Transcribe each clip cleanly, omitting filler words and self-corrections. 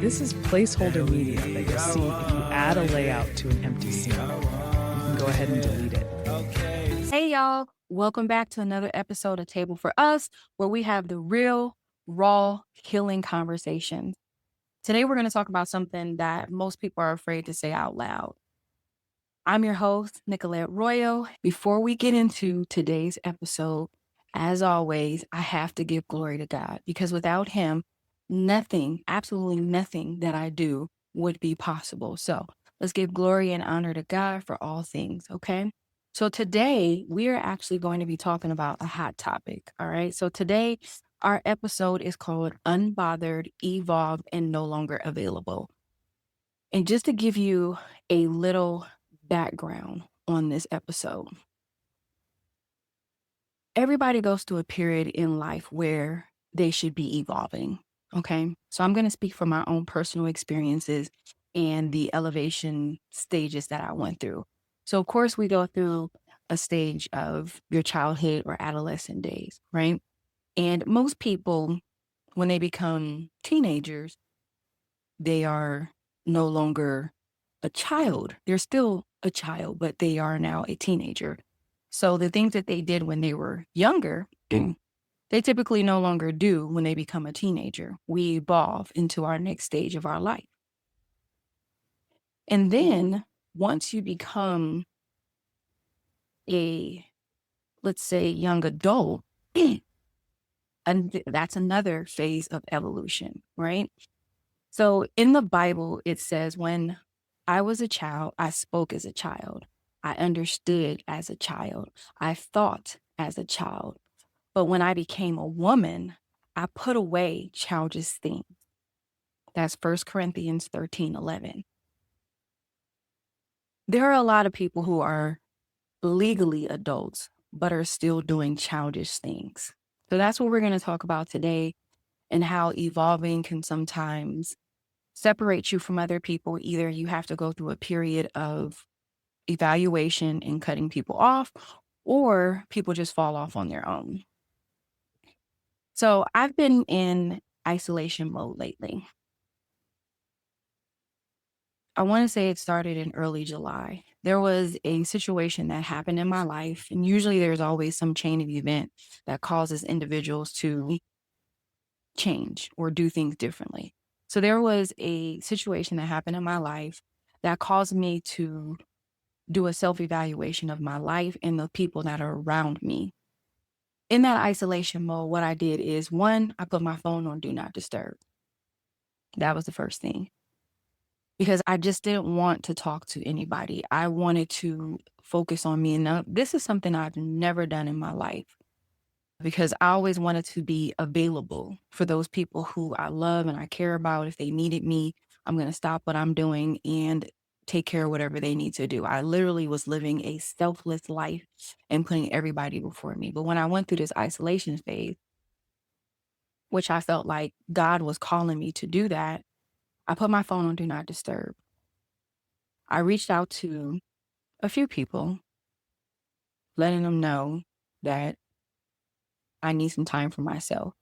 This is placeholder media that you'll see if you add a layout to an empty scene. You can go ahead and delete it. Hey, y'all. Welcome back to another episode of Table for Us, where we have the real, raw, healing conversations. Today, we're going to talk about something that most people are afraid to say out loud. I'm your host, Nicolette Royal. Before we get into today's episode, as always, I have to give glory to God because without Him, nothing, absolutely nothing that I do would be possible. So let's give glory and honor to God for all things, okay? So today, we are actually going to be talking about a hot topic, all right? So today, our episode is called Unbothered, Evolved, and No Longer Available. And just to give you a little background on this episode, everybody goes through a period in life where they should be evolving. Okay. So I'm going to speak from my own personal experiences and the elevation stages that I went through. So, of course, we go through a stage of your childhood or adolescent days, right? And most people, when they become teenagers, they are no longer a child. They're still a child, but they are now a teenager. So the things that they did when they were younger, they typically no longer do when they become a teenager. We evolve into our next stage of our life. And then once you become a, let's say, young adult, and that's another phase of evolution, right? So in the Bible, it says, when I was a child, I spoke as a child. I understood as a child. I thought as a child. But when I became a woman, I put away childish things. That's 1 Corinthians 13:11. There are a lot of people who are legally adults, but are still doing childish things. So that's what we're going to talk about today, and how evolving can sometimes separate you from other people. Either you have to go through a period of evaluation and cutting people off, or people just fall off on their own. So I've been in isolation mode lately. I want to say it started in early July. There was a situation that happened in my life, and usually there's always some chain of event that causes individuals to change or do things differently. So there was a situation that happened in my life that caused me to do a self-evaluation of my life and the people that are around me. In that isolation mode, what I did is, one, I put my phone on do not disturb. That was the first thing, because I just didn't want to talk to anybody. I wanted to focus on me. And now, this is something I've never done in my life, because I always wanted to be available for those people who I love and I care about. If they needed me, I'm going to stop what I'm doing and take care of whatever they need to do. I literally was living a selfless life and putting everybody before me. But when I went through this isolation phase, which I felt like God was calling me to do that, I put my phone on do not disturb. I reached out to a few people, letting them know that I need some time for myself.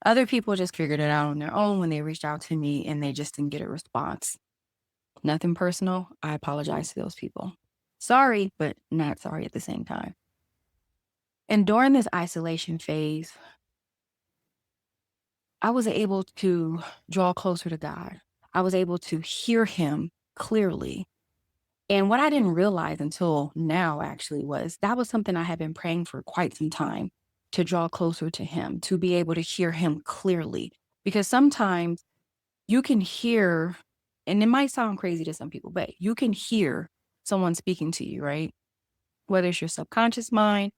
Other people just figured it out on their own when they reached out to me and they just didn't get a response. Nothing personal. I apologize to those people. Sorry, but not sorry at the same time. And during this isolation phase, I was able to draw closer to God. I was able to hear Him clearly. And what I didn't realize until now actually was that was something I had been praying for quite some time, to draw closer to Him, to be able to hear Him clearly. Because sometimes you can hear, and it might sound crazy to some people, but you can hear someone speaking to you, right? Whether it's your subconscious mind,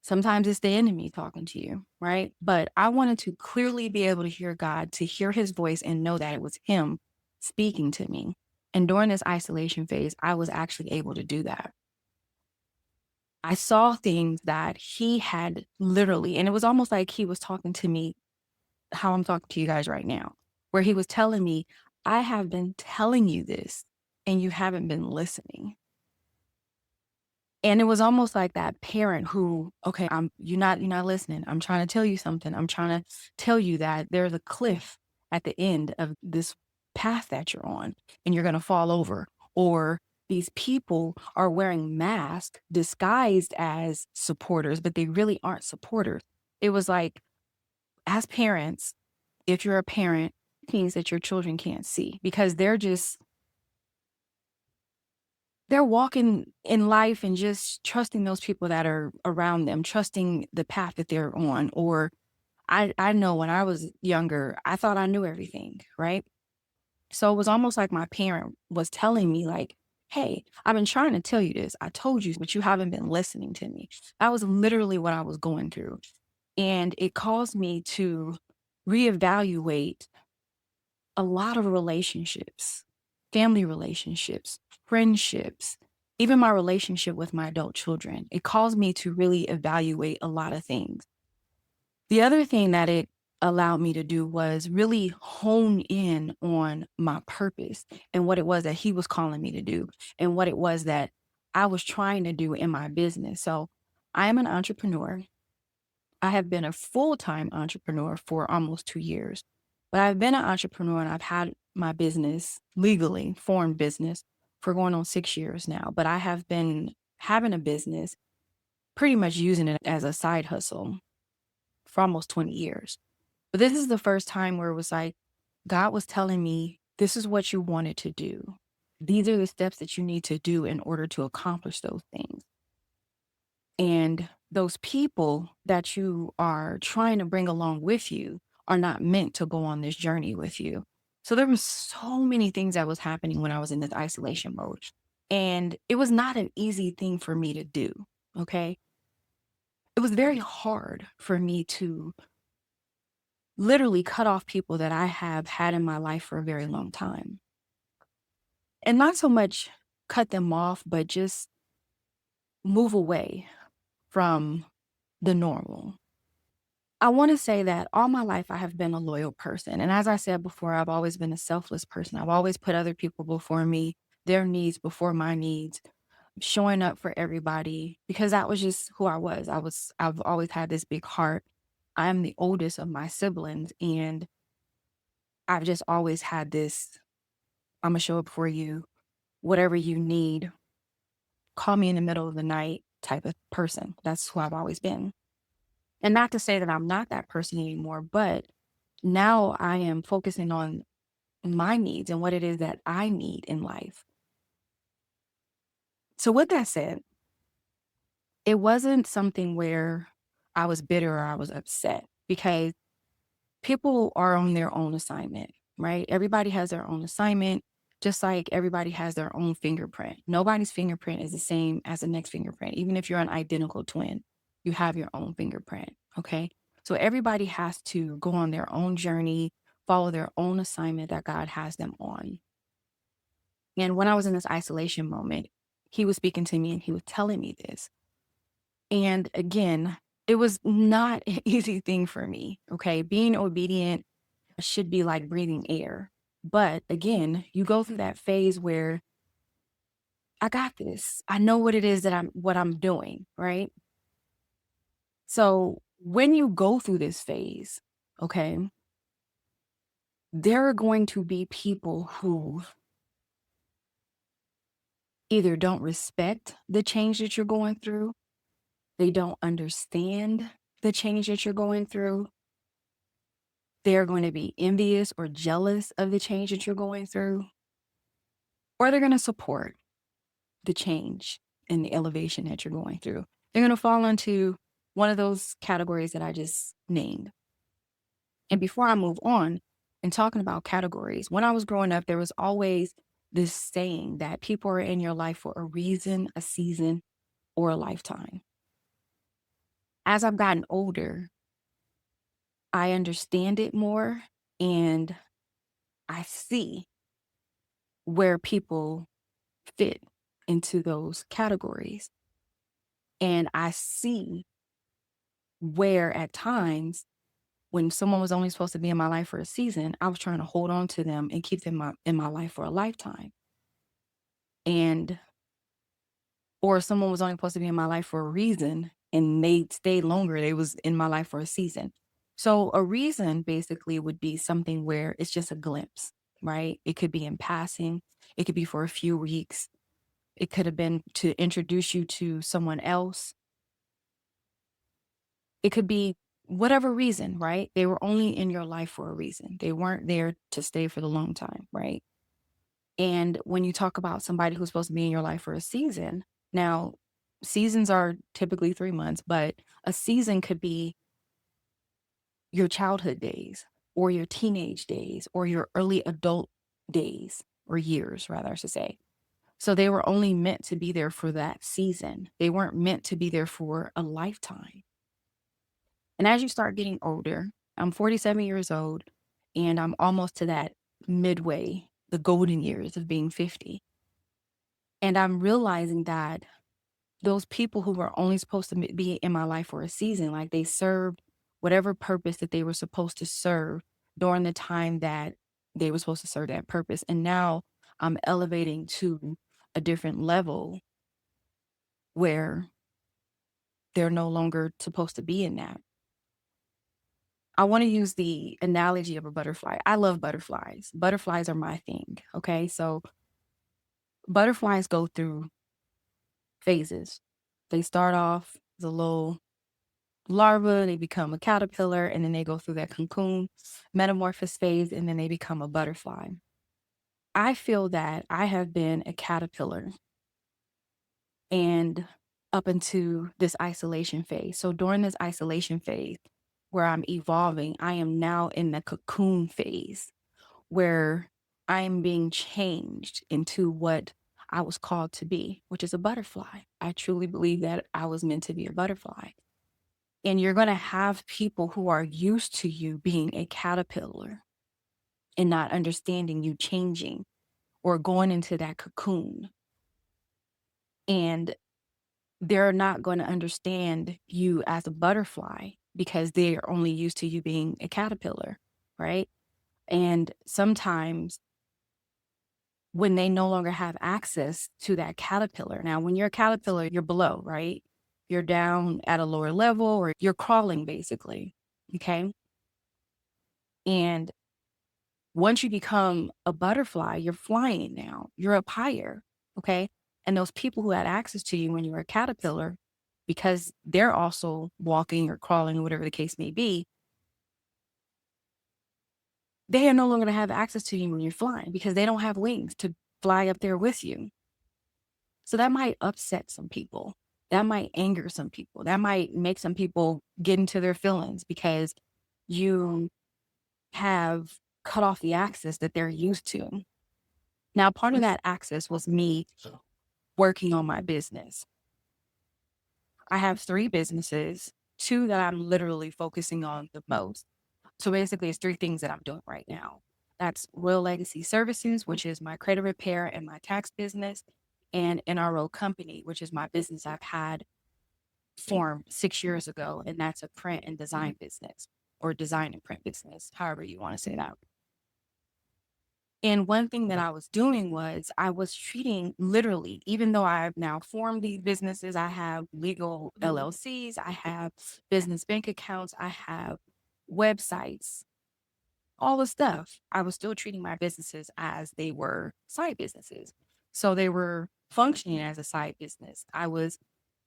sometimes it's the enemy talking to you, right? But I wanted to clearly be able to hear God, to hear His voice and know that it was Him speaking to me. And during this isolation phase, I was actually able to do that. I saw things that He had literally, and it was almost like He was talking to me how I'm talking to you guys right now, where He was telling me, I have been telling you this and you haven't been listening. And it was almost like that parent who, okay, you're not listening. I'm trying to tell you something. I'm trying to tell you that there's a cliff at the end of this path that you're on and you're going to fall over. Or these people are wearing masks disguised as supporters, but they really aren't supporters. It was like, as parents, if you're a parent, things that your children can't see because they're walking in life and just trusting those people that are around them, trusting the path that they're on. Or I know when I was younger, I thought I knew everything, right? So it was almost like my parent was telling me, like, hey, I've been trying to tell you this. I told you, but you haven't been listening to me. That was literally what I was going through. And it caused me to reevaluate a lot of relationships, family relationships, friendships, even my relationship with my adult children. It caused me to really evaluate a lot of things. The other thing that it allowed me to do was really hone in on my purpose and what it was that he was calling me to do and what it was that I was trying to do in my business. So I am an entrepreneur. I have been a full-time entrepreneur for almost 2 years, but I've been an entrepreneur and I've had my business legally formed business for going on 6 years now. But I have been having a business, pretty much using it as a side hustle for almost 20 years. But this is the first time where it was like, God was telling me, this is what you wanted to do. These are the steps that you need to do in order to accomplish those things. And those people that you are trying to bring along with you are not meant to go on this journey with you. So there were so many things that was happening when I was in this isolation mode. And it was not an easy thing for me to do. Okay. It was very hard for me to literally cut off people that I have had in my life for a very long time. And not so much cut them off, but just move away from the normal. I want to say that all my life I have been a loyal person. And as I said before, I've always been a selfless person. I've always put other people before me, their needs before my needs, showing up for everybody because that was just who I was. I've always had this big heart. I'm the oldest of my siblings and I've just always had this, I'm gonna show up for you, whatever you need, call me in the middle of the night type of person. That's who I've always been. And not to say that I'm not that person anymore, but now I am focusing on my needs and what it is that I need in life. So, with that said, it wasn't something where I was bitter or I was upset because people are on their own assignment, right? Everybody has their own assignment, just like everybody has their own fingerprint. Nobody's fingerprint is the same as the next fingerprint. Even if you're an identical twin, you have your own fingerprint, okay? So everybody has to go on their own journey, follow their own assignment that God has them on. And when I was in this isolation moment, he was speaking to me and he was telling me this. And again, it was not an easy thing for me, okay? Being obedient should be like breathing air. But again, you go through that phase where I got this. I know what it is that I'm doing, right? So when you go through this phase, okay, there are going to be people who either don't respect the change that you're going through, they don't understand the change that you're going through. They're going to be envious or jealous of the change that you're going through, or they're going to support the change and the elevation that you're going through. They're going to fall into one of those categories that I just named. And before I move on and talking about categories, when I was growing up, there was always this saying that people are in your life for a reason, a season, or a lifetime. As I've gotten older, I understand it more and I see where people fit into those categories. And I see where at times when someone was only supposed to be in my life for a season, I was trying to hold on to them and keep them in my life for a lifetime. And or someone was only supposed to be in my life for a reason and they stayed longer. They was in my life for a season. So a reason basically would be something where it's just a glimpse, right? It could be in passing, it could be for a few weeks, it could have been to introduce you to someone else. It could be whatever reason, right? They were only in your life for a reason. They weren't there to stay for the long time, right? And when you talk about somebody who's supposed to be in your life for a season, now seasons are typically 3 months, but a season could be your childhood days or your teenage days or your early adult days or years, rather, I should say. So they were only meant to be there for that season. They weren't meant to be there for a lifetime. And as you start getting older, I'm 47 years old and I'm almost to that midway, the golden years of being 50. And I'm realizing that those people who were only supposed to be in my life for a season, like they served whatever purpose that they were supposed to serve during the time that they were supposed to serve that purpose. And now I'm elevating to a different level where they're no longer supposed to be in that. I want to use the analogy of a butterfly. I love butterflies. Butterflies are my thing. Okay. So butterflies go through phases. They start off as a little larva, they become a caterpillar, and then they go through that cocoon metamorphosis phase, and then they become a butterfly. I feel that I have been a caterpillar and up into this isolation phase. So during this isolation phase where I'm evolving, I am now in the cocoon phase where I am being changed into what I was called to be, which is a butterfly. I truly believe that I was meant to be a butterfly. And you're going to have people who are used to you being a caterpillar and not understanding you changing or going into that cocoon. And they're not going to understand you as a butterfly because they are only used to you being a caterpillar, right? And sometimes when they no longer have access to that caterpillar. Now, when you're a caterpillar, you're below, right? You're down at a lower level or you're crawling basically. Okay. And once you become a butterfly, you're flying now. You're up higher. Okay. And those people who had access to you when you were a caterpillar, because they're also walking or crawling or whatever the case may be, they are no longer going to have access to you when you're flying because they don't have wings to fly up there with you. So that might upset some people. That might anger some people. That might make some people get into their feelings because you have cut off the access that they're used to. Now, part of that access was me working on my business. I have 3 businesses, 2 that I'm literally focusing on the most. So basically, it's 3 things that I'm doing right now. That's Royal Legacy Services, which is my credit repair and my tax business, and NRO Company, which is my business I've had formed 6 years ago, and that's a print and design business or design and print business, however you want to say that. And one thing that I was doing was I was treating literally, even though I've now formed these businesses, I have legal LLCs, I have business bank accounts, I have websites, all the stuff. I was still treating my businesses as they were side businesses. So they were functioning as a side business. I was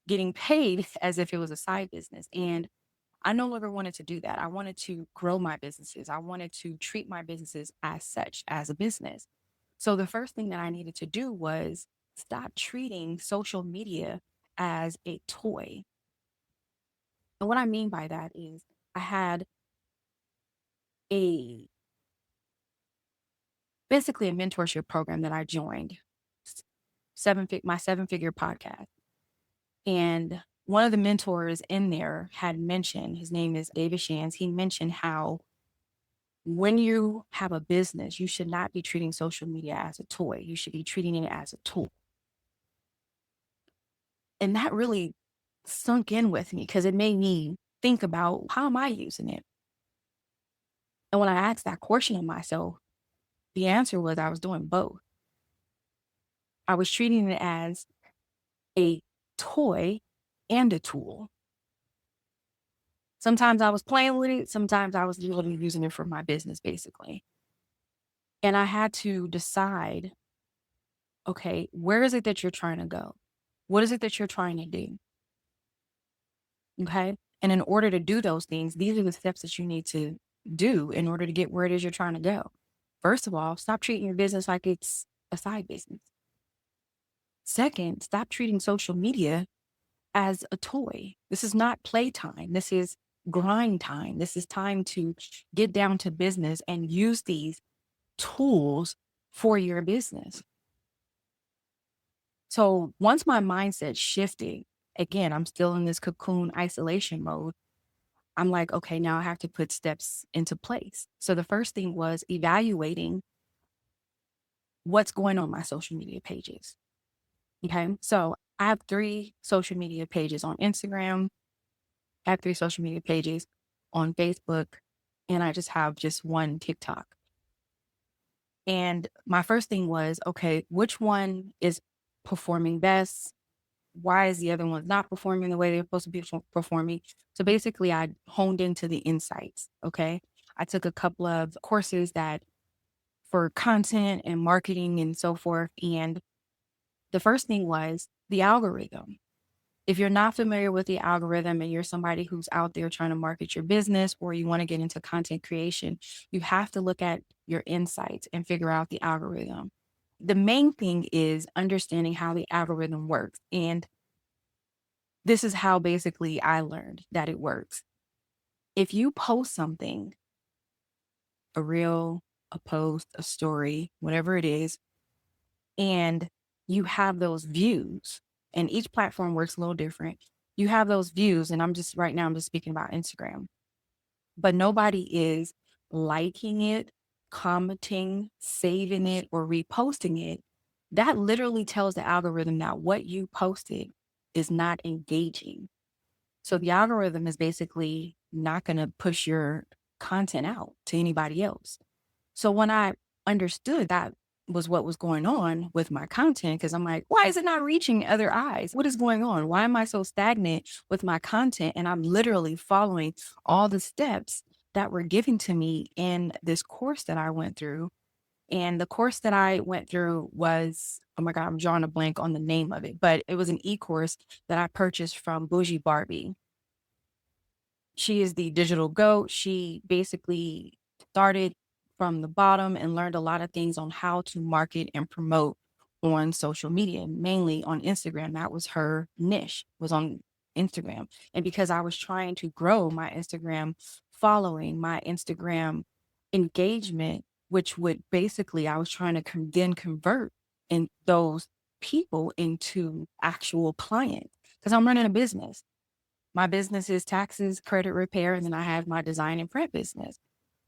getting paid as if it was a side business. And I no longer wanted to do that. I wanted to grow my businesses. I wanted to treat my businesses as such, as a business. So the first thing that I needed to do was stop treating social media as a toy. And what I mean by that is I had a basically a mentorship program that I joined, my 7-figure podcast. And one of the mentors in there had mentioned, his name is David Shands. He mentioned how when you have a business, you should not be treating social media as a toy. You should be treating it as a tool. And that really sunk in with me because it made me think about how am I using it? And when I asked that question of myself, the answer was I was doing both. I was treating it as a toy and a tool. Sometimes I was playing with it, sometimes I was literally using it for my business, basically. And I had to decide, okay, where is it that you're trying to go? What is it that you're trying to do? Okay. And in order to do those things, these are the steps that you need to do in order to get where it is you're trying to go. First of all, stop treating your business like it's a side business. Second, stop treating social media as a toy. This is not playtime. This is grind time. This is time to get down to business and use these tools for your business. So once my mindset shifted, again, I'm still in this cocoon isolation mode. I'm like, okay, now I have to put steps into place. So the first thing was evaluating what's going on my social media pages. Okay. So I have 3 social media pages on Instagram. I have 3 social media pages on Facebook, and I just have just 1 TikTok. And my first thing was, okay, which one is performing best? Why is the other one not performing the way they're supposed to be performing? So basically, I honed into the insights. Okay. I took a couple of courses that for content and marketing and so forth. And the first thing was the algorithm. If you're not familiar with the algorithm and you're somebody who's out there trying to market your business or you want to get into content creation, you have to look at your insights and figure out the algorithm. The main thing is understanding how the algorithm works. And this is how basically I learned that it works. If you post something, a reel, a post, a story, whatever it is, and you have those views, and each platform works a little different. You have those views, and I'm just right now, I'm just speaking about Instagram, but nobody is liking it, commenting, saving it, or reposting it. That literally tells the algorithm that what you posted is not engaging. So the algorithm is basically not going to push your content out to anybody else. So when I understood that was what was going on with my content, because I'm like, why is it not reaching other eyes? What is going on? Why am I so stagnant with my content? And I'm literally following all the steps that were given to me in this course that I went through. And the course that I went through was, oh my God, I'm drawing a blank on the name of it, but it was an e-course that I purchased from Bougie Barbie. She is the digital goat. She basically started from the bottom and learned a lot of things on how to market and promote on social media, mainly on Instagram. That was her niche, was on Instagram. And because I was trying to grow my Instagram following, my Instagram engagement, which would basically, I was trying to then convert in those people into actual clients because I'm running a business. My business is taxes, credit repair, and then I have my design and print business.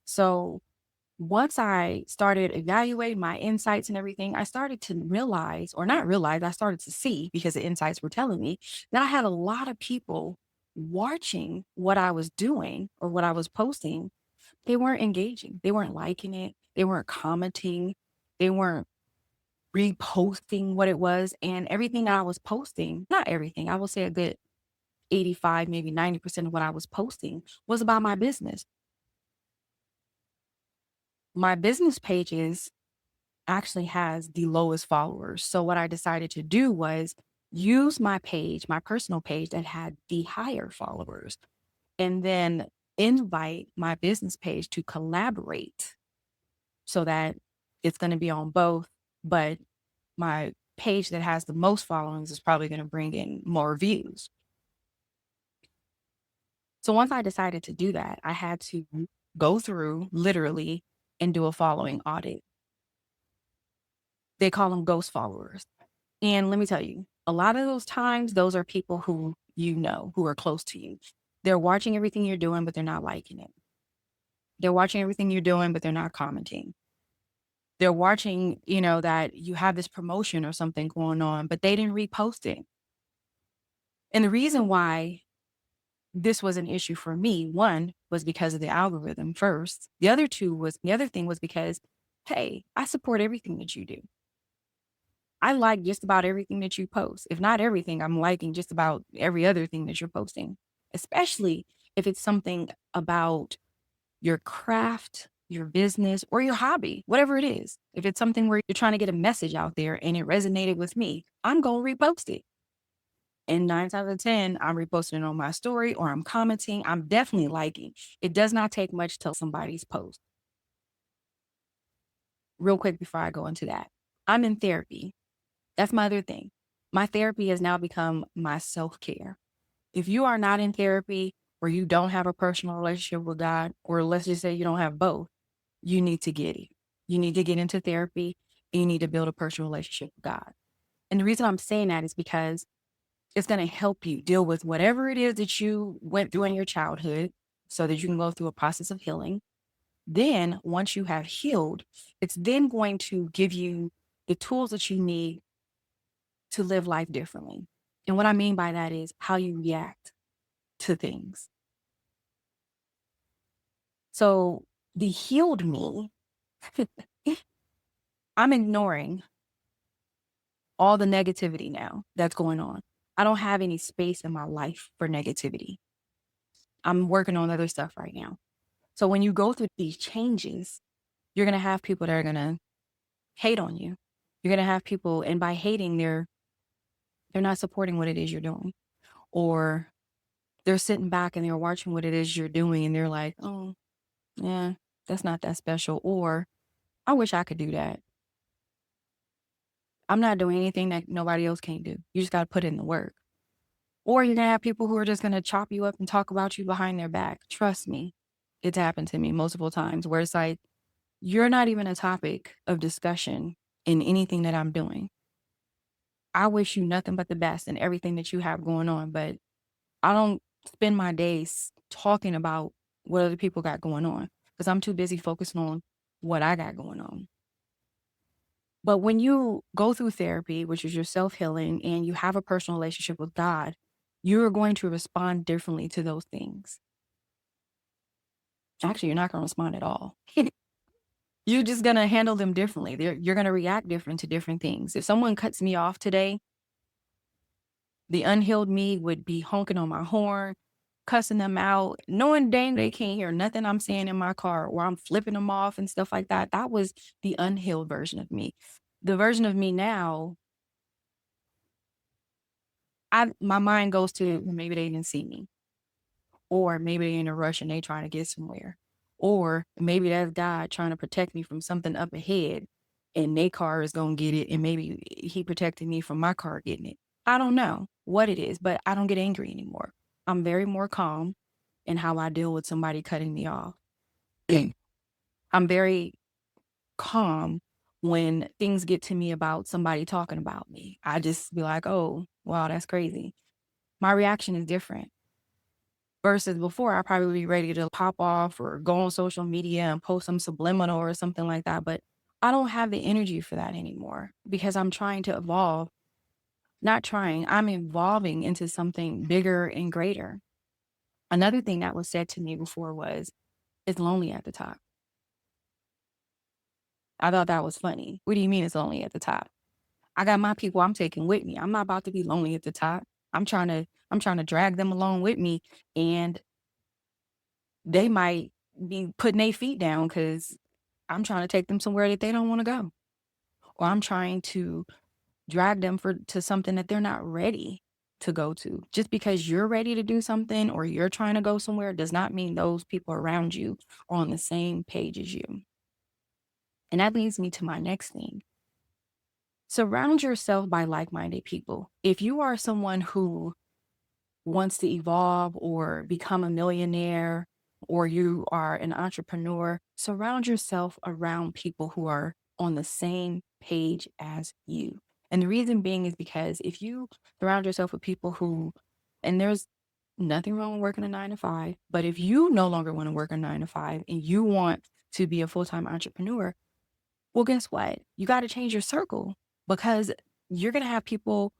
So once I started evaluating my insights and everything, I started to realize, or not realize, I started to see because the insights were telling me that I had a lot of people watching what I was doing or what I was posting. They weren't engaging, they weren't liking it, they weren't commenting, they weren't reposting what it was. And everything that I was posting, not everything, I will say a good 85, maybe 90% of what I was posting was about my business. My business pages actually has the lowest followers. So what I decided to do was use my page, my personal page that had the higher followers, and then invite my business page to collaborate so that it's going to be on both, but my page that has the most followings is probably going to bring in more views. So once I decided to do that, I had to go through literally and do a following audit. They call them ghost followers. And let me tell you, a lot of those times, those are people who you know, who are close to you. They're watching everything you're doing, but they're not liking it. They're watching everything you're doing, but they're not commenting. They're watching, that you have this promotion or something going on, but they didn't repost it. And the reason why this was an issue for me, one was because of the algorithm first. The other thing was because, hey, I support everything that you do. I like just about everything that you post. If not everything, I'm liking just about every other thing that you're posting, especially If it's something about your craft, your business, or your hobby, whatever it is, if it's something where you're trying to get a message out there and it resonated with me, I'm going to repost it. And 9 times out of 10, I'm reposting it on my story or I'm commenting. I'm definitely liking. It does not take much to somebody's post. Real quick before I go into that, I'm in therapy. That's my other thing. My therapy has now become my self care. If you are not in therapy or you don't have a personal relationship with God, or let's just say you don't have both, you need to get it. You need to get into therapy and you need to build a personal relationship with God. And the reason I'm saying that is because it's going to help you deal with whatever it is that you went through in your childhood so that you can go through a process of healing. Then, once you have healed, it's then going to give you the tools that you need to live life differently. And what I mean by that is how you react to things. So, the healed me, I'm ignoring all the negativity now that's going on. I don't have any space in my life for negativity. I'm working on other stuff right now. So when you go through these changes, you're going to have people that are going to hate on you. You're going to have people, and by hating, they're not supporting what it is you're doing, or they're sitting back and they're watching what it is you're doing and they're like, "Oh, yeah, that's not that special," or "I wish I could do that." I'm not doing anything that nobody else can't do. You just got to put in the work. Or you're going to have people who are just going to chop you up and talk about you behind their back. Trust me, it's happened to me multiple times where it's like, you're not even a topic of discussion in anything that I'm doing. I wish you nothing but the best in everything that you have going on, but I don't spend my days talking about what other people got going on because I'm too busy focusing on what I got going on. But when you go through therapy, which is your self-healing, and you have a personal relationship with God, you're going to respond differently to those things. Actually, you're not going to respond at all. You're just going to handle them differently. You're going to react different to different things. If someone cuts me off today, the unhealed me would be honking on my horn, cussing them out, knowing dang they can't hear nothing I'm saying in my car, or I'm flipping them off and stuff like that. That was the unhealed version of me. The version of me now, my mind goes to, well, maybe they didn't see me, or maybe they're in a rush and they trying to get somewhere, or maybe that's God trying to protect me from something up ahead, and their car is gonna get it, and maybe he protected me from my car getting it. I don't know what it is, but I don't get angry anymore. I'm very more calm in how I deal with somebody cutting me off. I'm very calm when things get to me about somebody talking about me. I just be like, oh, wow, that's crazy. My reaction is different. Versus before, I probably be ready to pop off or go on social media and post some subliminal or something like that. But I don't have the energy for that anymore because I'm trying to evolve. Not trying, I'm evolving into something bigger and greater. Another thing that was said to me before was, it's lonely at the top. I thought that was funny. What do you mean it's lonely at the top? I got my people I'm taking with me. I'm not about to be lonely at the top. I'm trying to drag them along with me, and they might be putting their feet down because I'm trying to take them somewhere that they don't want to go. Or I'm trying to drag them to something that they're not ready to go to. Just because you're ready to do something or you're trying to go somewhere does not mean those people around you are on the same page as you. And that leads me to my next thing. Surround yourself by like-minded people. If you are someone who wants to evolve or become a millionaire, or you are an entrepreneur, surround yourself around people who are on the same page as you. And the reason being is because if you surround yourself with people who, and there's nothing wrong with working a 9 to 5, but if you no longer want to work a 9 to 5 and you want to be a full-time entrepreneur, well, guess what? You got to change your circle because you're going to have people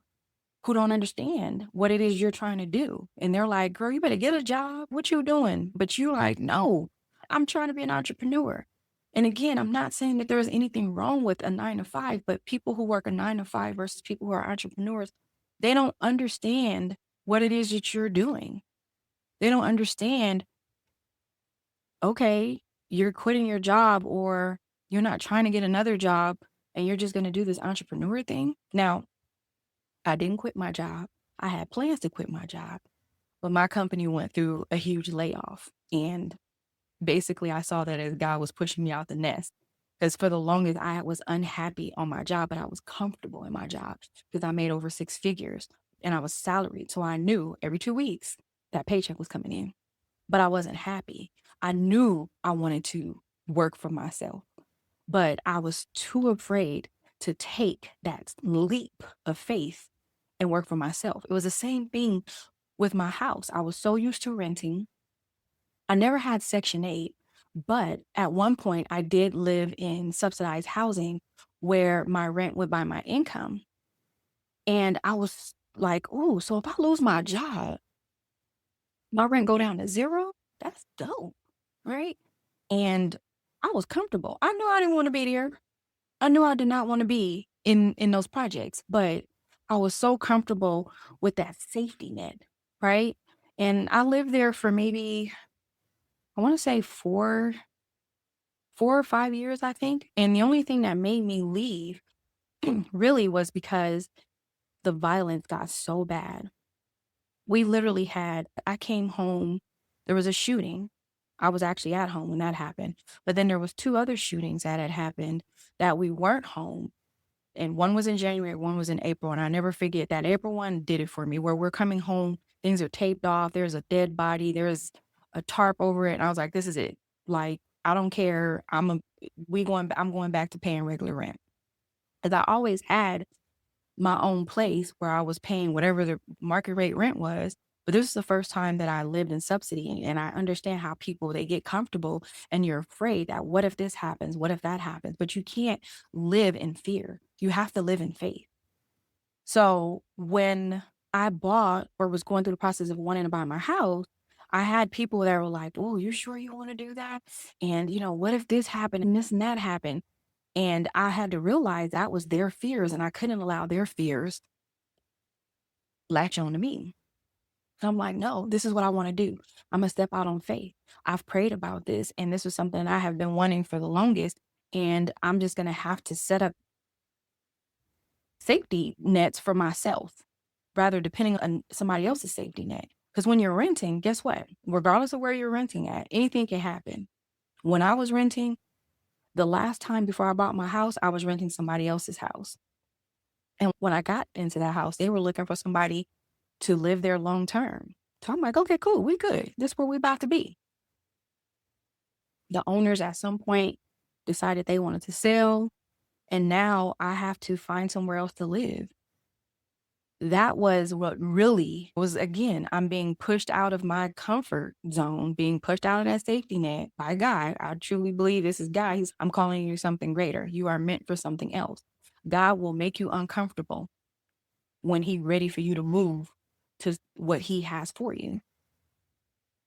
who don't understand what it is you're trying to do. And they're like, girl, you better get a job. What you doing? But you like, no, I'm trying to be an entrepreneur. And again, I'm not saying that there's anything wrong with a 9 to 5, but people who work a 9 to 5 versus people who are entrepreneurs, they don't understand what it is that you're doing. They don't understand, okay, you're quitting your job or you're not trying to get another job and you're just going to do this entrepreneur thing. Now, I didn't quit my job. I had plans to quit my job, but my company went through a huge layoff. And basically, I saw that as God was pushing me out the nest. Because for the longest, I was unhappy on my job, but I was comfortable in my job because I made over six figures and I was salaried. So I knew every 2 weeks that paycheck was coming in, but I wasn't happy. I knew I wanted to work for myself, but I was too afraid to take that leap of faith and work for myself. It was the same thing with my house. I was so used to renting. I never had Section 8, but at one point I did live in subsidized housing where my rent would buy my income. And I was like, oh, so if I lose my job, my rent go down to zero? That's dope, right? And I was comfortable. I knew I didn't want to be there. I knew I did not want to be in those projects, but I was so comfortable with that safety net, right? And I lived there for maybe, I want to say 4 or 5 years, I think. And the only thing that made me leave really was because the violence got so bad. We literally had, I came home, there was a shooting. I was actually at home when that happened. But then there was two other shootings that had happened that we weren't home. And one was in January, one was in April. And I never forget that April one did it for me, where we're coming home, things are taped off, there's a dead body, there's a tarp over it. And I was like, this is it. Like, I don't care. I'm going back to paying regular rent. Because I always had my own place where I was paying whatever the market rate rent was. But this is the first time that I lived in subsidy. And I understand how people, they get comfortable and you're afraid that what if this happens? What if that happens? But you can't live in fear. You have to live in faith. So when I bought or was going through the process of wanting to buy my house, I had people that were like, oh, you sure you want to do that? And, what if this happened and this and that happened? And I had to realize that was their fears, and I couldn't allow their fears latch on to me. So I'm like, no, this is what I want to do. I'm going to step out on faith. I've prayed about this, and this was something I have been wanting for the longest. And I'm just going to have to set up safety nets for myself, rather depending on somebody else's safety net. Because when you're renting, guess what? Regardless of where you're renting at, anything can happen. When I was renting, the last time before I bought my house, I was renting somebody else's house. And when I got into that house, they were looking for somebody to live there long term. So I'm like, okay, cool, we good. This is where we about to be. The owners at some point decided they wanted to sell, and now I have to find somewhere else to live. That was what really was, again, I'm being pushed out of my comfort zone, being pushed out of that safety net by God. I truly believe this is God. I'm calling you something greater. You are meant for something else. God will make you uncomfortable when He's ready for you to move to what He has for you.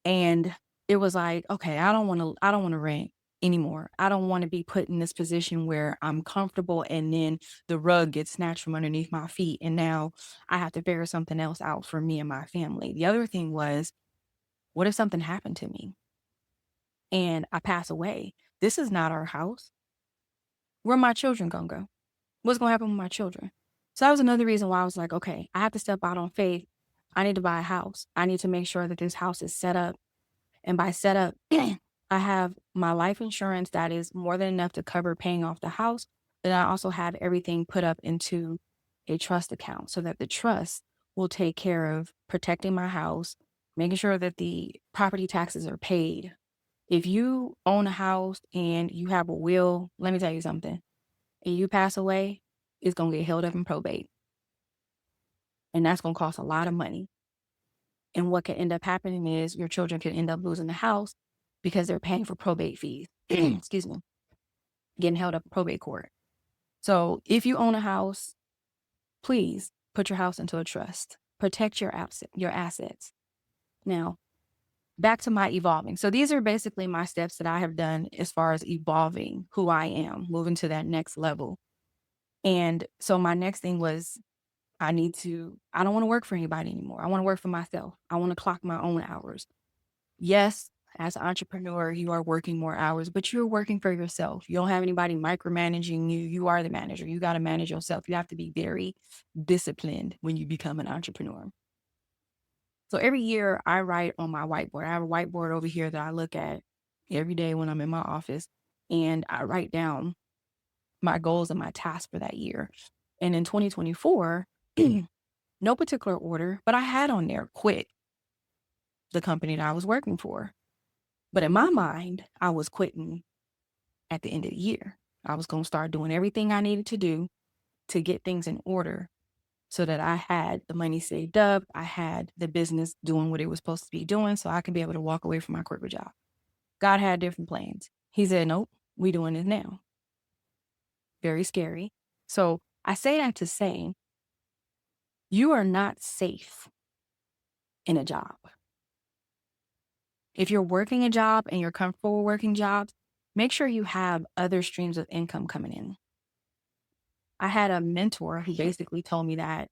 And it was like, okay, I don't want to rent anymore. I don't want to be put in this position where I'm comfortable and then the rug gets snatched from underneath my feet. And now I have to figure something else out for me and my family. The other thing was, what if something happened to me and I pass away? This is not our house. Where my children gonna go? What's gonna happen with my children? So that was another reason why I was like, okay, I have to step out on faith. I need to buy a house. I need to make sure that this house is set up. And by set up, I have my life insurance that is more than enough to cover paying off the house. Then I also have everything put up into a trust account so that the trust will take care of protecting my house, making sure that the property taxes are paid. If you own a house and you have a will, let me tell you something, and you pass away, it's going to get held up in probate. And that's going to cost a lot of money. And what can end up happening is your children can end up losing the house because they're paying for probate fees. Excuse me. Getting held up in probate court. So if you own a house, please put your house into a trust. Protect your assets. Now, back to my evolving. So these are basically my steps that I have done as far as evolving who I am, moving to that next level. And so my next thing was, I don't want to work for anybody anymore. I want to work for myself. I want to clock my own hours. Yes, as an entrepreneur, you are working more hours, but you're working for yourself. You don't have anybody micromanaging you. You are the manager. You got to manage yourself. You have to be very disciplined when you become an entrepreneur. So every year I write on my whiteboard. I have a whiteboard over here that I look at every day when I'm in my office, and I write down my goals and my tasks for that year. And in 2024, no particular order, but I had on there quit the company that I was working for. But in my mind, I was quitting at the end of the year. I was going to start doing everything I needed to do to get things in order so that I had the money saved up. I had the business doing what it was supposed to be doing so I could be able to walk away from my corporate job. God had different plans. He said, nope, we doing this now. Very scary. So I say that to say, you are not safe in a job. If you're working a job and you're comfortable with working jobs, make sure you have other streams of income coming in. I had a mentor who basically told me that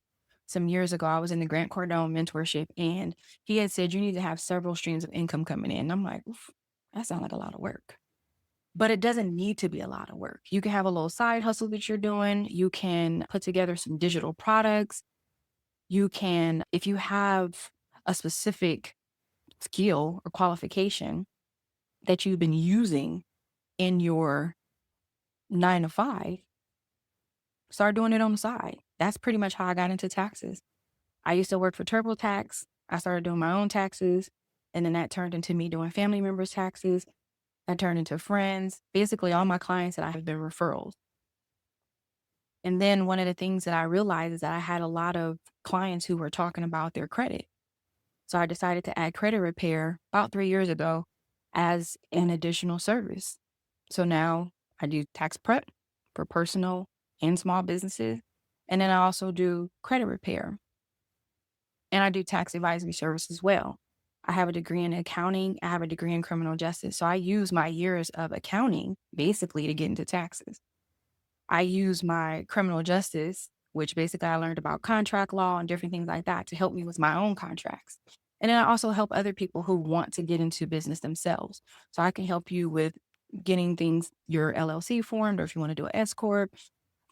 some years ago. I was in the Grant Cardone mentorship, and he had said, you need to have several streams of income coming in. And I'm like, oof, that sounds like a lot of work. But it doesn't need to be a lot of work. You can have a little side hustle that you're doing. You can put together some digital products. You can, if you have a specific skill or qualification that you've been using in your 9 to 5, start doing it on the side. That's pretty much how I got into taxes. I used to work for TurboTax. I started doing my own taxes, and then that turned into me doing family members' taxes. That turned into friends. Basically, all my clients that I have been referrals. And then one of the things that I realized is that I had a lot of clients who were talking about their credit. So I decided to add credit repair about 3 years ago as an additional service. So now I do tax prep for personal and small businesses. And then I also do credit repair. And I do tax advisory service as well. I have a degree in accounting. I have a degree in criminal justice. So I use my years of accounting basically to get into taxes. I use my criminal justice, which basically I learned about contract law and different things like that to help me with my own contracts. And then I also help other people who want to get into business themselves. So I can help you with getting things, your LLC formed, or if you want to do an S Corp,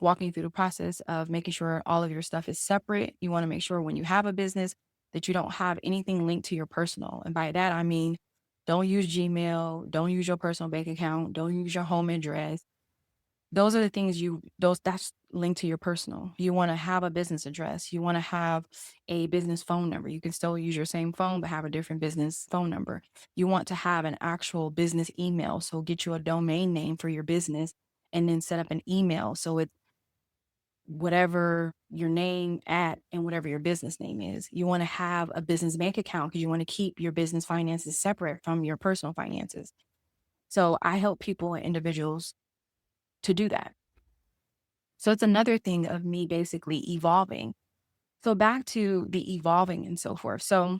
walking you through the process of making sure all of your stuff is separate. You want to make sure when you have a business that you don't have anything linked to your personal. And by that, I mean, don't use Gmail, don't use your personal bank account, don't use your home address. Those are the things that's linked to your personal. You want to have a business address. You want to have a business phone number. You can still use your same phone, but have a different business phone number. You want to have an actual business email. So get you a domain name for your business and then set up an email. So it's whatever your name at and whatever your business name is. You want to have a business bank account because you want to keep your business finances separate from your personal finances. So I help people and individuals to do that. So it's another thing of me basically evolving. So back to the evolving and so forth. So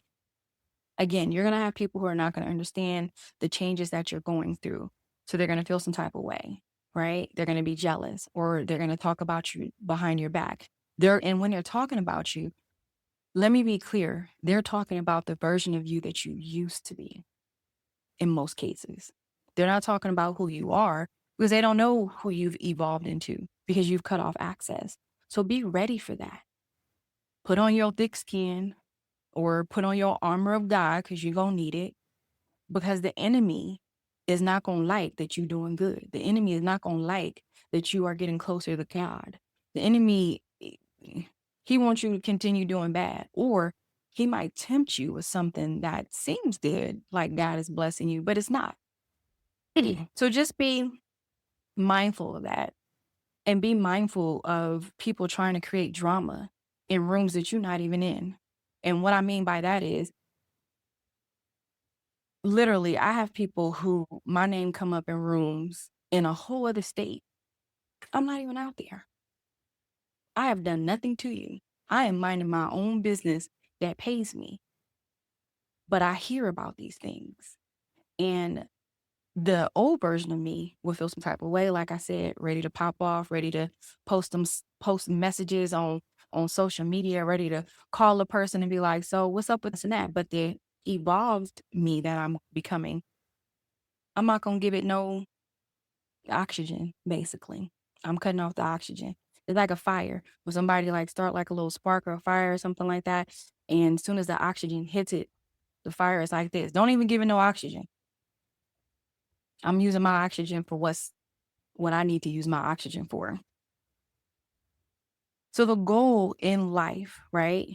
again, you're going to have people who are not going to understand the changes that you're going through. So they're going to feel some type of way, right? They're going to be jealous, or they're going to talk about you behind your back. And when they're talking about you, let me be clear, they're talking about the version of you that you used to be in most cases. They're not talking about who you are because they don't know who you've evolved into because you've cut off access. So be ready for that. Put on your thick skin or put on your armor of God because you're going to need it, because the enemy is not going to like that you're doing good. The enemy is not going to like that you are getting closer to God. The enemy, he wants you to continue doing bad, or he might tempt you with something that seems good, like God is blessing you, but it's not. So just be mindful of that, and be mindful of people trying to create drama in rooms that you're not even in. And what I mean by that is, literally, I have people who my name come up in rooms in a whole other state. I'm not even out there. I have done nothing to you. I am minding my own business that pays me. But I hear about these things. And the old version of me would feel some type of way, like I said, ready to pop off, ready to post messages on social media, ready to call a person and be like, so what's up with this and that? But the evolved me that I'm becoming, I'm not gonna give it no oxygen, basically. I'm cutting off the oxygen. It's like a fire. When somebody like start like a little spark or a fire or something like that, and as soon as the oxygen hits it, the fire is like this. Don't even give it no oxygen. I'm using my oxygen for what I need to use my oxygen for. So the goal in life, right?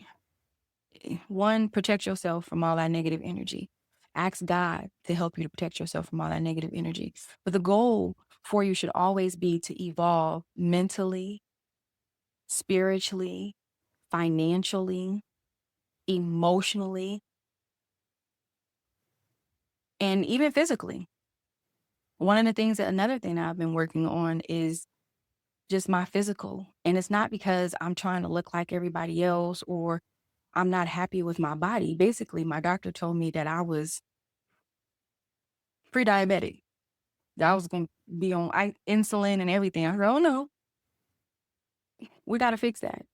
One, protect yourself from all that negative energy. Ask God to help you to protect yourself from all that negative energy. But the goal for you should always be to evolve mentally, spiritually, financially, emotionally, and even physically. Another thing that I've been working on is just my physical. And it's not because I'm trying to look like everybody else or I'm not happy with my body. Basically, my doctor told me that I was pre-diabetic, that I was going to be on insulin and everything. I said, oh no, we got to fix that.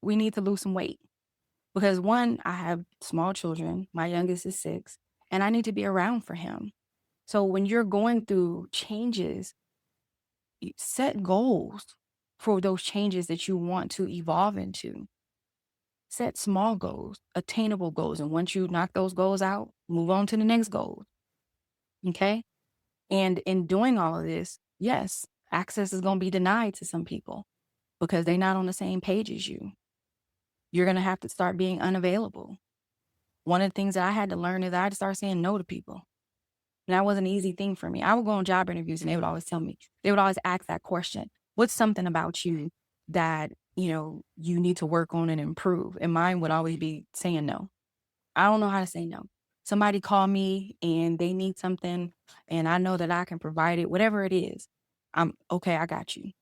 We need to lose some weight because one, I have small children. My youngest is 6 and I need to be around for him. So when you're going through changes, set goals for those changes that you want to evolve into. Set small goals, attainable goals. And once you knock those goals out, move on to the next goal. Okay. And in doing all of this, yes, access is going to be denied to some people because they're not on the same page as you. You're going to have to start being unavailable. One of the things that I had to learn is I had to start saying no to people. And that was an easy thing for me. I would go on job interviews and they would always tell me, they would always ask that question. What's something about you that, you need to work on and improve? And mine would always be saying no. I don't know how to say no. Somebody call me and they need something and I know that I can provide it, whatever it is. I'm okay. I got you.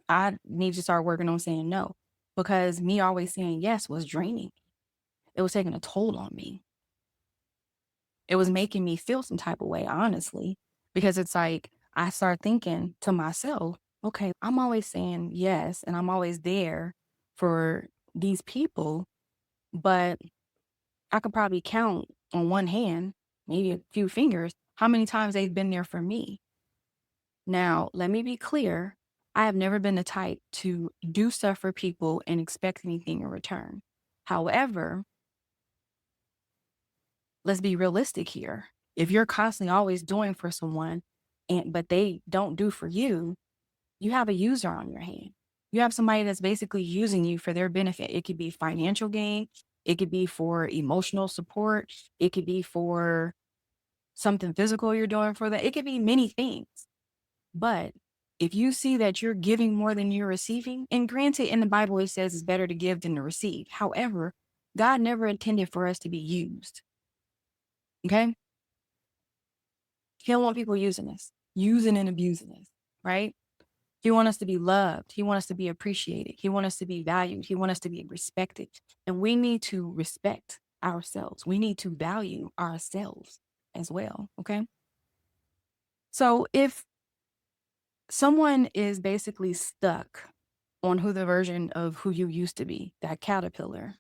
I need to start working on saying no because me always saying yes was draining. It was taking a toll on me. It was making me feel some type of way, honestly, because it's like I start thinking to myself, okay, I'm always saying yes and I'm always there for these people, but I could probably count on one hand, maybe a few fingers, how many times they've been there for me. Now, let me be clear. I have never been the type to do stuff for people and expect anything in return. However, let's be realistic here. If you're constantly always doing for someone but they don't do for you, you have a user on your hand. You have somebody that's basically using you for their benefit. It could be financial gain, it could be for emotional support, it could be for something physical you're doing for them. It could be many things. But if you see that you're giving more than you're receiving, and granted, in the Bible, it says it's better to give than to receive. However, God never intended for us to be used. Okay? He don't want people using us, using and abusing us, right? He wants us to be loved. He wants us to be appreciated. He wants us to be valued. He wants us to be respected. And we need to respect ourselves. We need to value ourselves as well. Okay? So if someone is basically stuck on who the version of who you used to be, that caterpillar,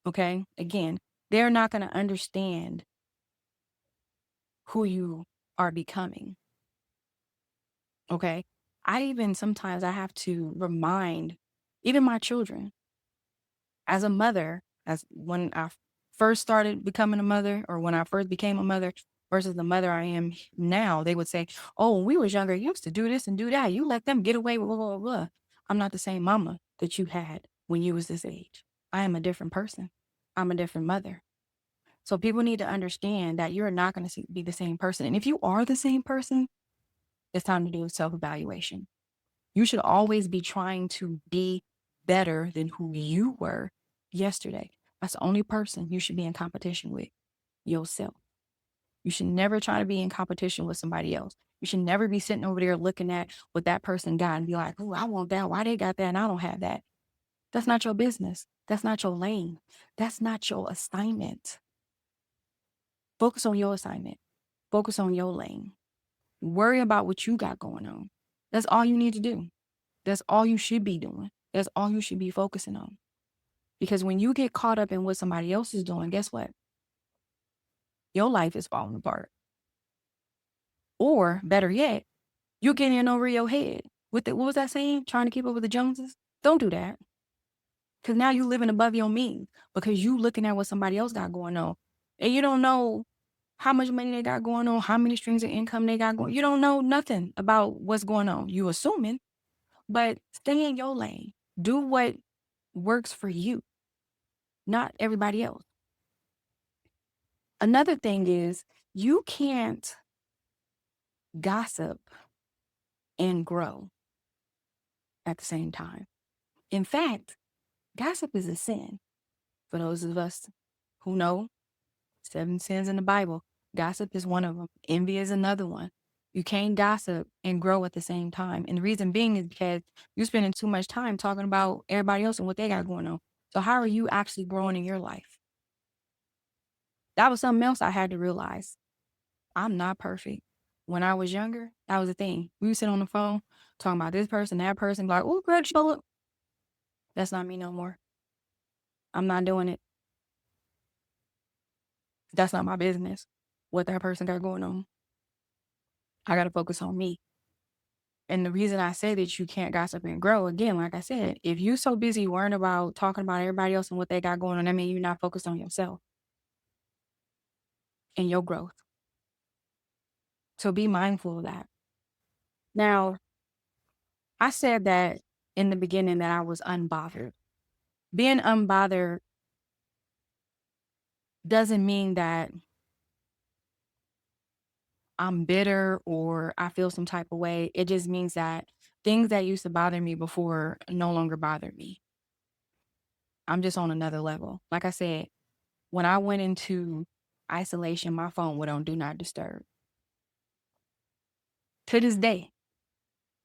okay? Again, they're not going to understand who you are becoming, okay? Sometimes I have to remind even my children as a mother, as when I first started becoming a mother or when I first became a mother versus the mother I am now, they would say, oh, when we was younger, you used to do this and do that. You let them get away with blah, blah, blah. I'm not the same mama that you had when you was this age. I am a different person. I'm a different mother. So people need to understand that you're not going to be the same person. And if you are the same person, it's time to do a self-evaluation. You should always be trying to be better than who you were yesterday. That's the only person you should be in competition with, yourself. You should never try to be in competition with somebody else. You should never be sitting over there looking at what that person got and be like, oh, I want that. Why they got that and I don't have that? That's not your business. That's not your lane. That's not your assignment. Focus on your assignment. Focus on your lane. Worry about what you got going on. That's all you need to do. That's all you should be doing. That's all you should be focusing on. Because when you get caught up in what somebody else is doing, guess what? your life is falling apart. Or better yet, you're getting in over your head with the, what was that saying? Trying to keep up with the Joneses. Don't do that. Because now you're living above your means because you looking at what somebody else got going on. And you don't know how much money they got going on, how many streams of income they got going. You don't know nothing about what's going on. You assuming, but stay in your lane. Do what works for you, not everybody else. Another thing is you can't gossip and grow at the same time. In fact, gossip is a sin. For those of us who know 7 sins in the Bible, gossip is one of them. Envy is another one. You can't gossip and grow at the same time. And the reason being is because you're spending too much time talking about everybody else and what they got going on. So how are you actually growing in your life? That was something else I had to realize. I'm not perfect. When I was younger, that was the thing. We would sit on the phone talking about this person, that person, like, oh, girl, show up. That's not me no more. I'm not doing it. That's not my business. What that person got going on. I got to focus on me. And the reason I say that you can't gossip and grow, again, like I said, if you're so busy worrying about talking about everybody else and what they got going on, that means you're not focused on yourself and your growth. So be mindful of that. Now, I said that in the beginning that I was unbothered. Being unbothered doesn't mean that I'm bitter or I feel some type of way. It just means that things that used to bother me before no longer bother me. I'm just on another level. Like I said, when I went into isolation, my phone would on do not disturb. To this day,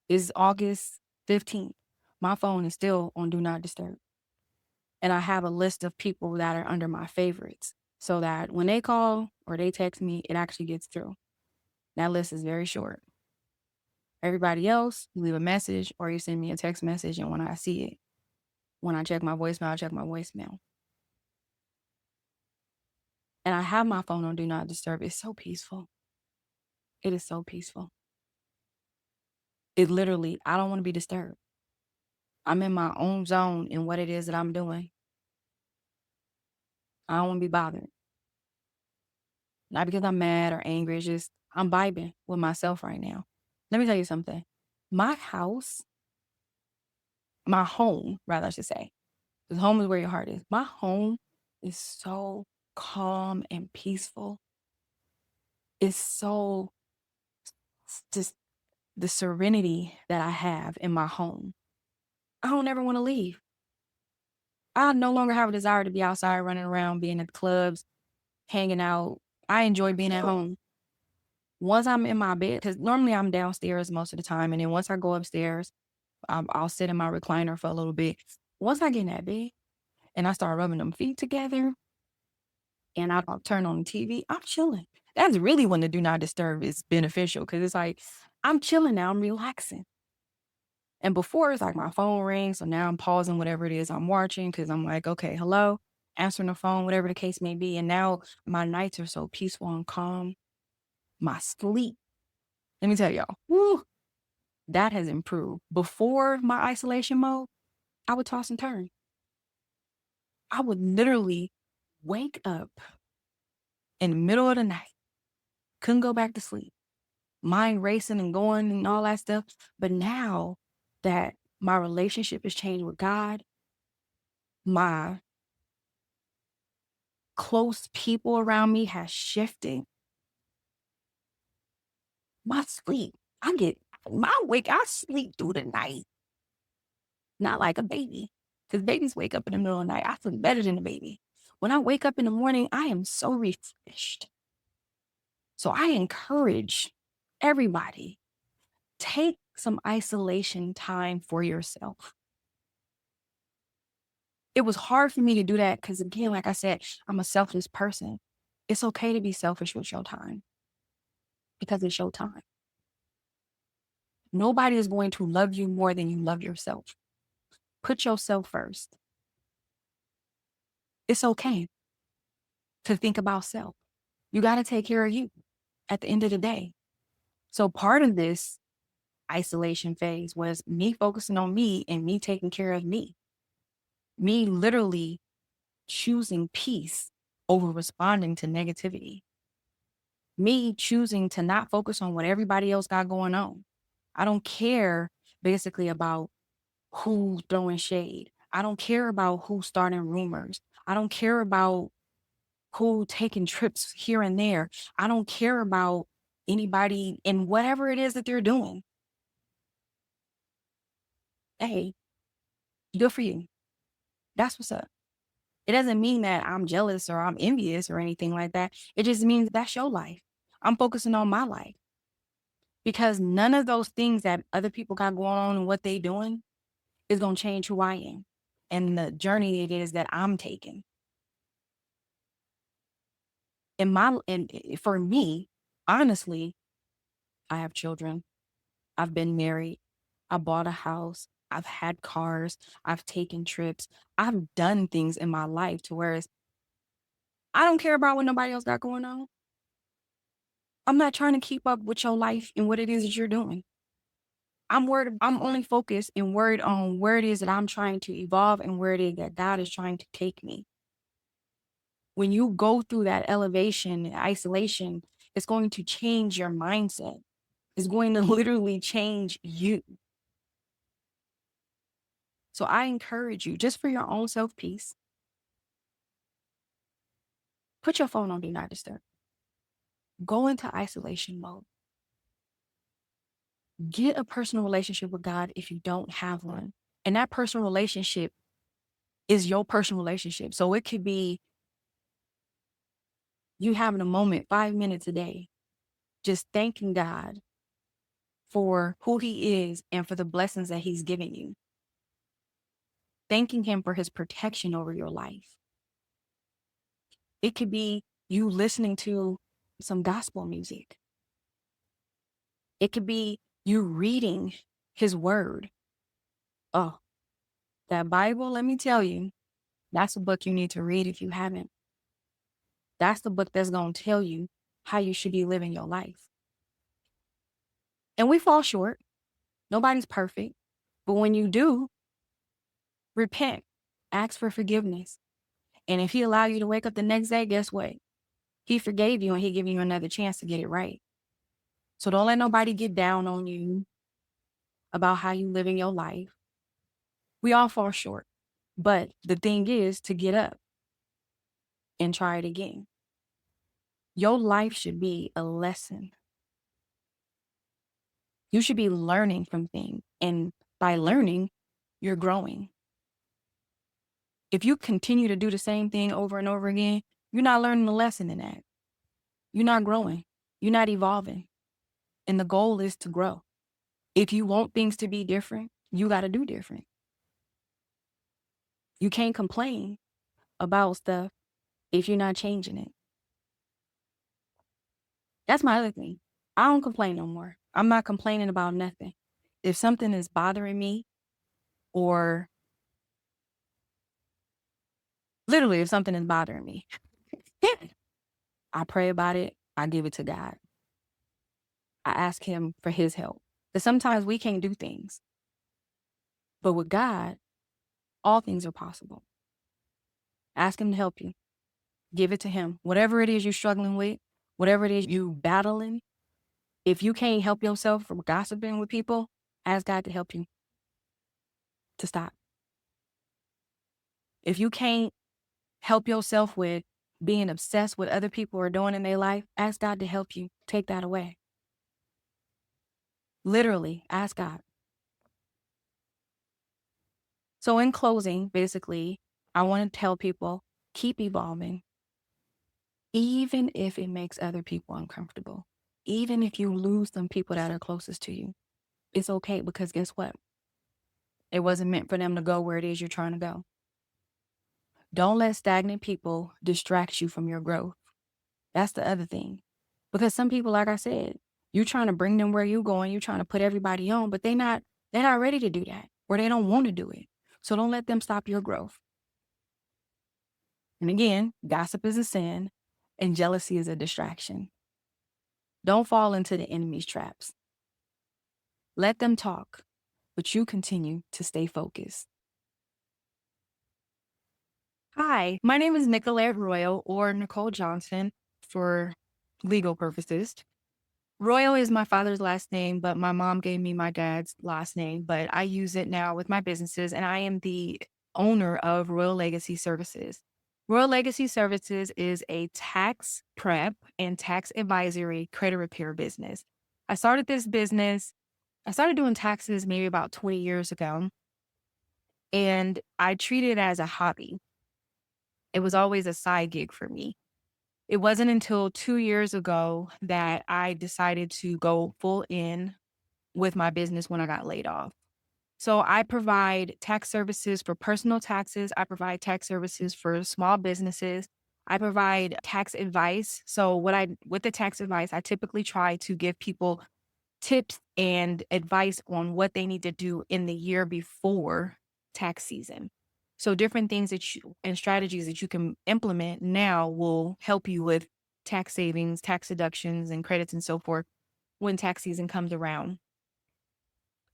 it's August 15th. My phone is still on do not disturb. And I have a list of people that are under my favorites so that when they call or they text me, it actually gets through. That list is very short. Everybody else, you leave a message or you send me a text message, and when I see it, when I check my voicemail, I check my voicemail. And I have my phone on do not disturb. It's so peaceful. It is so peaceful. It literally, I don't want to be disturbed. I'm in my own zone in what it is that I'm doing. I don't want to be bothered. Not because I'm mad or angry. It's just I'm vibing with myself right now. Let me tell you something. My house, my home, rather, I should say, because home is where your heart is. My home is so calm and peaceful. It's so just the serenity that I have in my home. I don't ever want to leave. I no longer have a desire to be outside running around, being at the clubs, hanging out. I enjoy being at home. Once I'm in my bed, because normally I'm downstairs most of the time, and then once I go upstairs, I'll sit in my recliner for a little bit. Once I get in that bed and I start rubbing them feet together and I'll turn on the TV, I'm chilling. That's really when the do not disturb is beneficial because it's like I'm chilling now, I'm relaxing. And before it's like my phone rings, so now I'm pausing whatever it is I'm watching because I'm like, okay, hello, answering the phone, whatever the case may be. And now my nights are so peaceful and calm. My sleep, let me tell y'all, woo, that has improved. Before my isolation mode, I would toss and turn. I would literally wake up in the middle of the night, couldn't go back to sleep, mind racing and going and all that stuff. But now that my relationship has changed with God, my close people around me has shifted. My sleep, I sleep through the night. Not like a baby. Because babies wake up in the middle of the night. I sleep better than a baby. When I wake up in the morning, I am so refreshed. So I encourage everybody, take some isolation time for yourself. It was hard for me to do that because, again, like I said, I'm a selfless person. It's okay to be selfish with your time because it's your time. Nobody is going to love you more than you love yourself. Put yourself first. It's okay to think about self. You got to take care of you at the end of the day. So part of this isolation phase was me focusing on me and me taking care of me. Me literally choosing peace over responding to negativity. Me choosing to not focus on what everybody else got going on. I don't care basically about who's throwing shade. I don't care about who's starting rumors. I don't care about who taking trips here and there. I don't care about anybody and whatever it is that they're doing. Hey, good for you. That's what's up. It doesn't mean that I'm jealous or I'm envious or anything like that. It just means that's your life. I'm focusing on my life because none of those things that other people got going on and what they doing is going to change who I am and the journey it is that I'm taking. And for me, honestly, I have children. I've been married. I bought a house. I've had cars. I've taken trips. I've done things in my life to where I don't care about what nobody else got going on. I'm not trying to keep up with your life and what it is that you're doing. I'm only focused and worried on where it is that I'm trying to evolve and where it is that God is trying to take me. When you go through that elevation and isolation, it's going to change your mindset. It's going to literally change you. So I encourage you, just for your own self peace, put your phone on Do Not Disturb. Go into isolation mode. Get a personal relationship with God if you don't have one. And that personal relationship is your personal relationship. So it could be you having a moment, 5 minutes a day, just thanking God for who He is and for the blessings that He's given you. Thanking Him for His protection over your life. It could be you listening to some gospel music. It could be you reading His word. Oh, that Bible, let me tell you, that's a book you need to read if you haven't. That's the book that's going to tell you how you should be living your life. And we fall short. Nobody's perfect. But when you do, repent, ask for forgiveness. And if He allow you to wake up the next day, guess what? He forgave you and He giving you another chance to get it right. So don't let nobody get down on you about how you living your life. We all fall short. But the thing is to get up and try it again. Your life should be a lesson. You should be learning from things. And by learning, you're growing. If you continue to do the same thing over and over again, you're not learning a lesson in that. You're not growing. You're not evolving. And the goal is to grow. If you want things to be different, you got to do different. You can't complain about stuff if you're not changing it. That's my other thing. I don't complain no more. I'm not complaining about nothing. If something is bothering me, or literally if something is bothering me, I pray about it. I give it to God. I ask Him for His help. Because sometimes we can't do things. But with God, all things are possible. Ask Him to help you. Give it to Him. Whatever it is you're struggling with, whatever it is you battling, if you can't help yourself from gossiping with people, ask God to help you to stop. If you can't help yourself with being obsessed with other people are doing in their life, ask God to help you take that away. Literally, ask God. So in closing, basically, I want to tell people, keep evolving. Even if it makes other people uncomfortable, even if you lose some people that are closest to you, it's okay, because guess what? It wasn't meant for them to go where it is you're trying to go. Don't let stagnant people distract you from your growth. That's the other thing. Because some people, like I said, you're trying to bring them where you're going, you're trying to put everybody on, but they're not ready to do that, or they don't want to do it. So don't let them stop your growth. And again, gossip is a sin. and jealousy is a distraction. Don't fall into the enemy's traps. Let them talk, but you continue to stay focused. Hi, my name is Nicolette Royal or Nicole Johnson for legal purposes. Royal is my father's last name, but my mom gave me my dad's last name, but I use it now with my businesses, and I am the owner of Royal Legacy Services. Royal Legacy Services is a tax prep and tax advisory credit repair business. I started this business, I started doing taxes maybe about 20 years ago, and I treated it as a hobby. It was always a side gig for me. It wasn't until 2 years ago that I decided to go full in with my business when I got laid off. So I provide tax services for personal taxes. I provide tax services for small businesses. I provide tax advice. So with the tax advice, I typically try to give people tips and advice on what they need to do in the year before tax season. So different things that you and strategies that you can implement now will help you with tax savings, tax deductions, and credits and so forth when tax season comes around.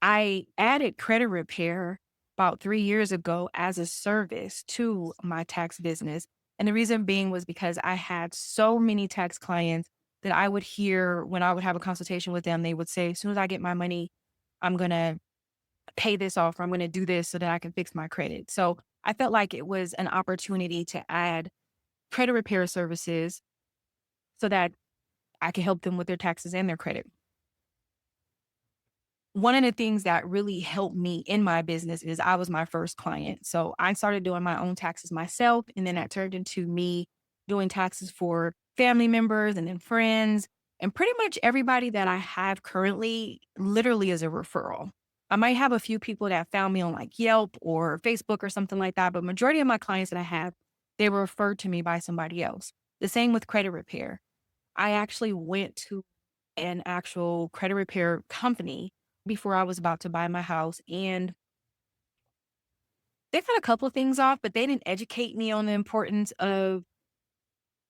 I added credit repair about 3 years ago as a service to my tax business. And the reason being was because I had so many tax clients that I would hear when I would have a consultation with them. They would say, as soon as I get my money, I'm going to pay this off or I'm going to do this so that I can fix my credit. So I felt like it was an opportunity to add credit repair services so that I could help them with their taxes and their credit. One of the things that really helped me in my business is I was my first client. So I started doing my own taxes myself. And then that turned into me doing taxes for family members and then friends. And pretty much everybody that I have currently literally is a referral. I might have a few people that found me on like Yelp or Facebook or something like that, but majority of my clients that I have, they were referred to me by somebody else. The same with credit repair. I actually went to an actual credit repair company before I was about to buy my house. And they got a couple of things off, but they didn't educate me on the importance of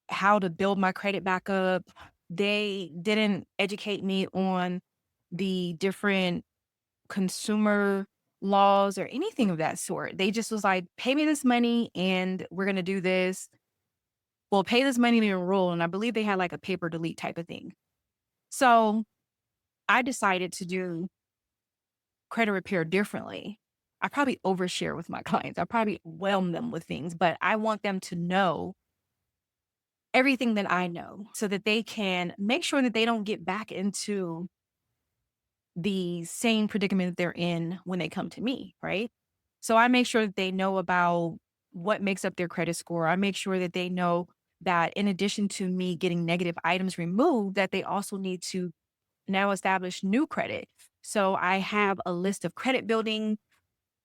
how to build my credit back up. They didn't educate me on the different consumer laws or anything of that sort. They just was like, pay me this money and we're going to do this. Well, pay this money to enroll. And I believe they had like a paper delete type of thing. So I decided to do credit repair differently. I probably overshare with my clients. I probably whelm them with things, but I want them to know everything that I know so that they can make sure that they don't get back into the same predicament that they're in when they come to me, right? So I make sure that they know about what makes up their credit score. I make sure that they know that in addition to me getting negative items removed, that they also need to now establish new credit. So I have a list of credit building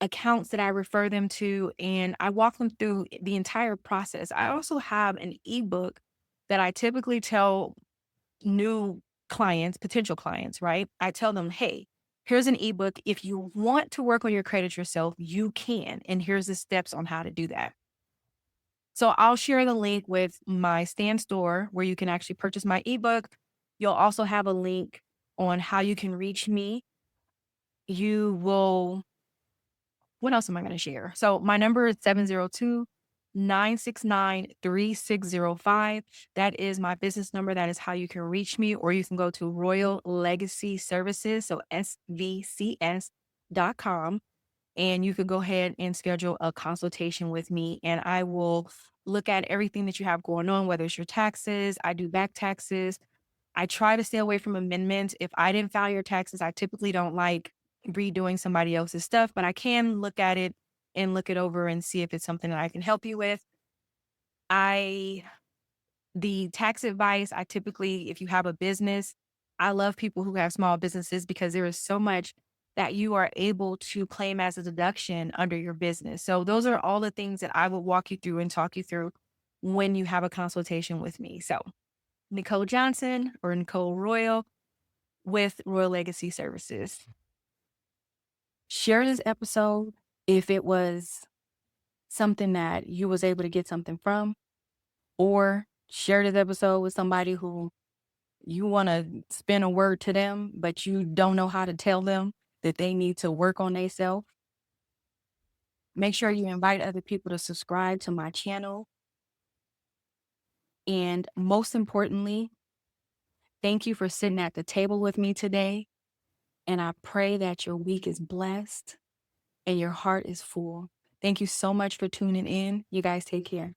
accounts that I refer them to, and I walk them through the entire process. I also have an ebook that I typically tell new clients, potential clients, right? I tell them, hey, here's an ebook. If you want to work on your credit yourself, you can. And here's the steps on how to do that. So I'll share the link with my Stan store where you can actually purchase my ebook. You'll also have a link on how you can reach me. You will, what else am I going to share? So my number is 702-969-3605. That is my business number. That is how you can reach me, or you can go to Royal Legacy Services, so svcs.com, and you can go ahead and schedule a consultation with me, and I will look at everything that you have going on, whether it's your taxes. I do back taxes. I try to stay away from amendments. If I didn't file your taxes, I typically don't like redoing somebody else's stuff, but I can look at it and look it over and see if it's something that I can help you with. I the tax advice, I typically, if you have a business, I love people who have small businesses because there is so much that you are able to claim as a deduction under your business. So those are all the things that I will walk you through and talk you through when you have a consultation with me. So Nicole Johnson or Nicole Royal with Royal Legacy Services. Share this episode if it was something that you was able to get something from, or share this episode with somebody who you want to spin a word to them, but you don't know how to tell them that they need to work on themselves. Make sure you invite other people to subscribe to my channel. And most importantly, thank you for sitting at the table with me today. And I pray that your week is blessed and your heart is full. Thank you so much for tuning in. You guys take care.